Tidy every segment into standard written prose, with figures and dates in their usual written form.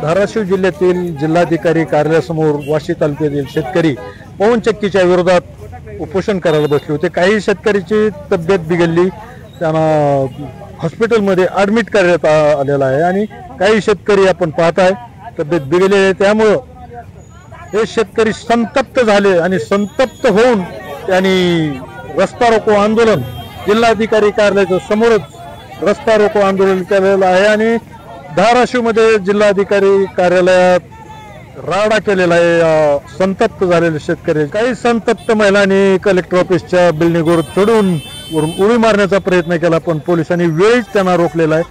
धाराशिव जिल्ह्यातील जिल्हाधिकारी कार्यालयासमोर वाशी तालुक्यातील शेतकरी पवन चक्कीच्या विरोधात उपोषण करायला बसले होते। काही शेतकऱ्याची तब्येत बिघडली, त्यांना हॉस्पिटलमध्ये ॲडमिट करण्यात आलेला आहे आणि काही शेतकरी आपण पाहताय तब्येत बिघडली आहे। त्यामुळे हे शेतकरी संतप्त झाले आणि संतप्त होऊन त्यांनी रस्ता रोको आंदोलन जिल्हाधिकारी कार्यालयाच्या समोरच रस्ता रोको आंदोलन केलेलं आहे आणि धाराशिवमध्ये जिल्हाधिकारी कार्यालयात राडा केलेला आहे। संतप्त झालेले शेतकरी, काही संतप्त महिलांनी कलेक्टर ऑफिसच्या बिल्डिंगवर चढून उडी मारण्याचा प्रयत्न केला, पण पोलिसांनी वेळीच त्यांना रोखलेला आहे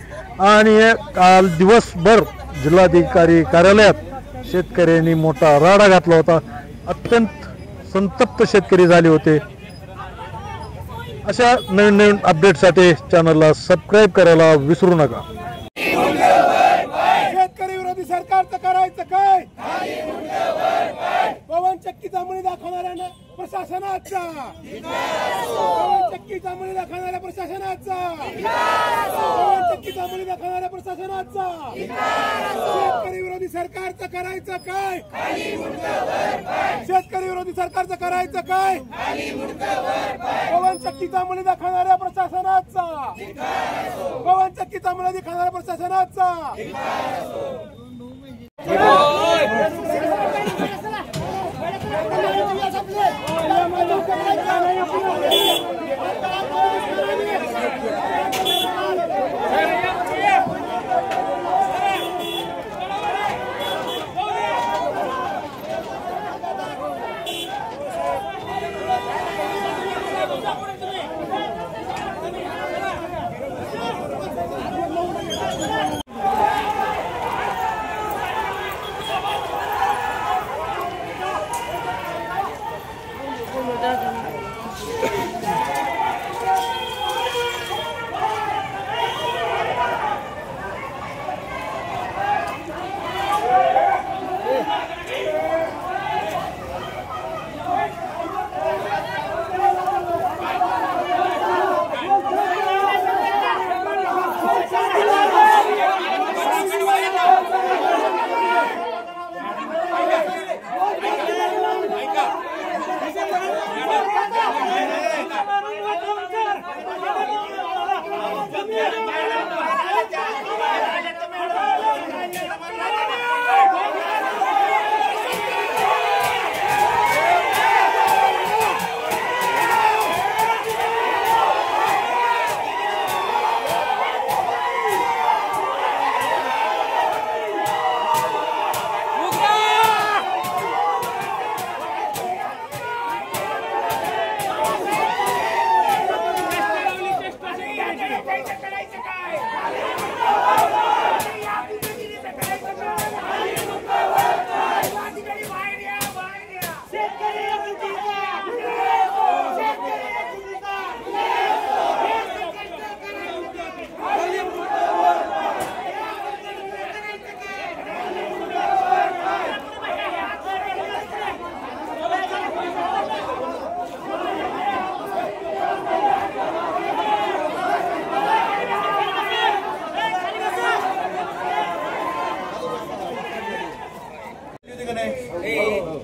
आणि काल दिवसभर जिल्हाधिकारी कार्यालयात शेतकऱ्यांनी मोठा राडा घातला होता। अत्यंत संतप्त शेतकरी झाले होते। अशा नवीन नवीन अपडेटसाठी चॅनलला सबस्क्राईब करायला विसरू नका। शेतकरी विरोधी सरकारचं करायचं काय? पवन चक्कीचा मुळी दाखवणाऱ्या प्रशासनाचा, पवन चक्कीचा मुळी दाखवणाऱ्या प्रशासनाचा, पवन चक्कीचा मुळी दाखवणाऱ्या प्रशासनाचा, शेतकरी विरोधी सरकारचं करायचं काय? शेतकरी विरोधी सरकारचं करायचं काय? पवन चक्कीचा मुळी दाखवणाऱ्या प्रशासनाचा, पवन चक्कीचा मुळी दाखवणाऱ्या प्रशासनाचा।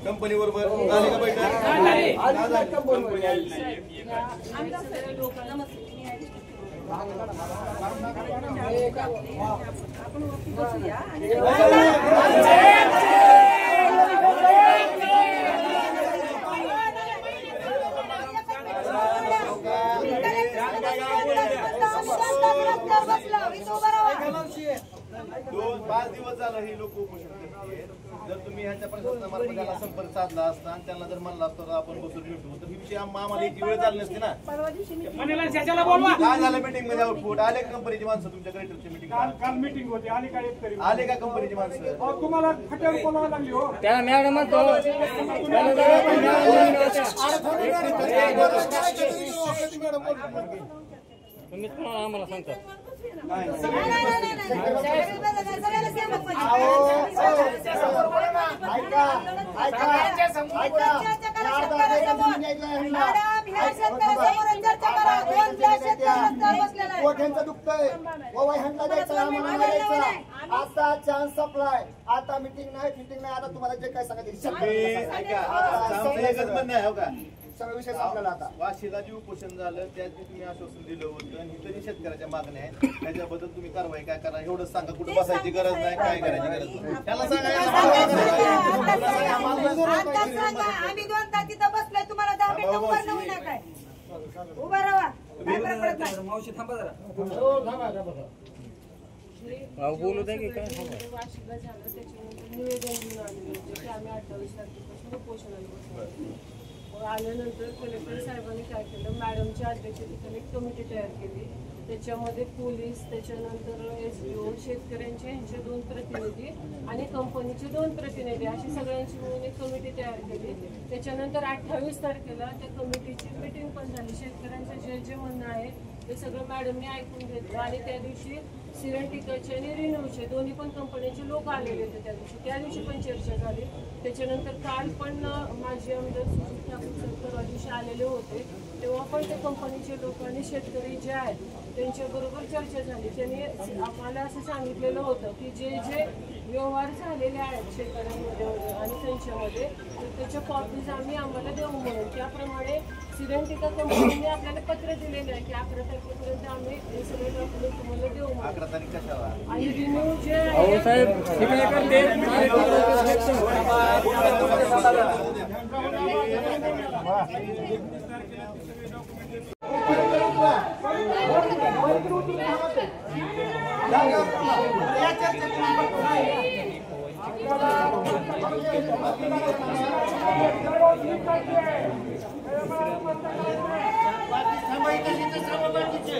कंपनी बरोबर झाली का बैठक? पाच दिवस झालं हे लोक उपोषण करते। जर तुम्ही ह्यांच्या प्रशासनामार्फत त्याला संपर्क साधला असता आणि त्यांना जर म्हणलं असतं तर आपण बसून भेटू, तर ही विषय आम्हाला एक वेळ चालली नसते ना। काय झालं मीटिंग मध्ये आउटपुट आले? कंपनीची माणसं तुमच्या कलेक्टरची मीटिंग काल मीटिंग होती, आले का कंपनीची माणसं? तुम्हाला खट्यावर बोलावं लागली हो त्या मॅडम आम्हाला सांगतात दुखतंय आता चान्स सप्लाय, आता मीटिंग नाही आता तुम्हाला जे काय सांगायचं ऐका, आमचं एकच म्हणणं आहे हो का, सगळा विषय संपलेला आता. वाशीला जे उपोषण झालं त्यात जे तुम्ही आश्वासन दिलं होतं आणि इतरही शेतकऱ्याच्या मागण्या आहेत त्याच्याबद्दल तुम्ही कारवाई काय करा एवढंच सांगा. कुठं बसायची गरज नाही, काय करायची गरज नाही, त्याला आता सांगा आम्ही 2 तास तिथं बसलोय, तुम्हाला 10 मिनिटं उभं राहू नका काय, उभं राहा काय फरक पडत नाही. मावशी थांबा जरा. बोलू दे की काय वाशिला झालं त्याच्यानंतर निवेदन घेऊन आलेलं होतं की आम्ही 28 तारखेपासून उपोषणाला बसलो. आल्यानंतर कलेक्टर साहेबांनी काय केलं, मॅडमच्या अध्यक्षतेखाली एक कमिटी तयार केली. त्याच्यामध्ये पोलीस, त्याच्यानंतर SDO, शेतकऱ्यांचे ह्यांचे 2 प्रतिनिधी आणि कंपनीचे 2 प्रतिनिधी अशी सगळ्यांची मिळून एक कमिटी तयार केली. त्याच्यानंतर 28 तारखेला त्या कमिटीची मीटिंग पण झाली. शेतकऱ्यांचं जे जे म्हणणं आहे ते सगळं मॅडमने ऐकून घेतलं आणि त्या दिवशी सिरेंटिकाचे आणि रिन्यूचे दोन्ही पण कंपन्यांचे लोक आलेले होते त्या दिवशी पण चर्चा झाली. त्याच्यानंतर काल पण माजी आमदार सुजित ठाकूर सर परवा दिवशी आलेले होते, तेव्हा पण त्या कंपनीचे लोक आणि शेतकरी जे आहेत त्यांच्याबरोबर चर्चा झाली. त्यांनी आम्हाला असं सांगितलेलं होतं की जे जे व्यवहार झालेले आहेत शेतकऱ्यांमध्ये आणि त्यांच्यामध्ये त्याच्या कॉपीज आम्हाला देऊ म्हणून. त्याप्रमाणे सिरेंटिका कंपनीने आपल्याला पत्र दिलेलं आहे की 11 तारखेपर्यंत आम्ही हे सगळे डॉक्युमेंट तुम्हाला देऊ म्हणून. 11 तारीख कशाला आणि रिन्यू जे आहे बाकीचे